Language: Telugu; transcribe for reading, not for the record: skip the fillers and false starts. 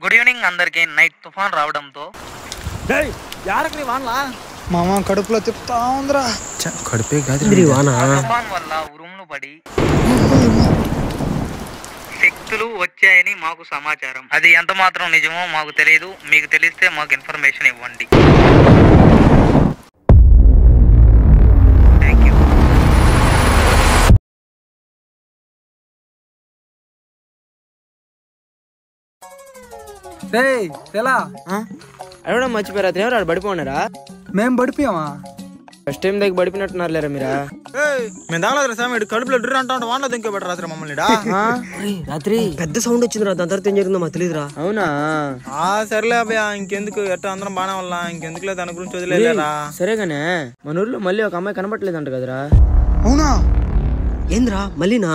గుడ్ ఈవినింగ్ అందరికి. నైట్ తుఫాన్ రావడంతో మామ కడుపులో తిప్పుతా ఉందిరా. కడుపే కాదు తుఫాన్ వల్ల ఉరుములు పడి శక్తులు వచ్చాయని మాకు సమాచారం. అది ఎంత మాత్రం నిజమో మాకు తెలియదు. మీకు తెలిస్తే మాకు ఇన్ఫర్మేషన్ ఇవ్వండి. Thank you. అడగడం మర్చిపోయారా? ఎవరు పడిపోన్నారా? మేం పడిపోయామా? ఫస్ట్ టైం దగ్గర పడిపోయినట్టున్నారు లేరా మీరా? మేము దాగలేదు సార్. కడుపులో డ్రీ అంటా ఉంటే వాడిలో దింకే బెటర్ రాత్రి మమ్మల్ని రాత్రి పెద్ద సౌండ్ వచ్చిందిరా. దాని తర్వాత ఏం జరిగిందో మాకు తెలియదురా. అవునా? సరేలే అభయ, ఇంకెందుకు ఎట్లా అందరం బాగానే వల్ల ఇంకెందుకులే దాని గురించి వదిలేరా. సరేగానే మన ఊర్లో మళ్ళీ ఒక అమ్మాయి కనబట్టలేదంట కదరా? అవునా? ఏంద్రా మళ్ళీనా?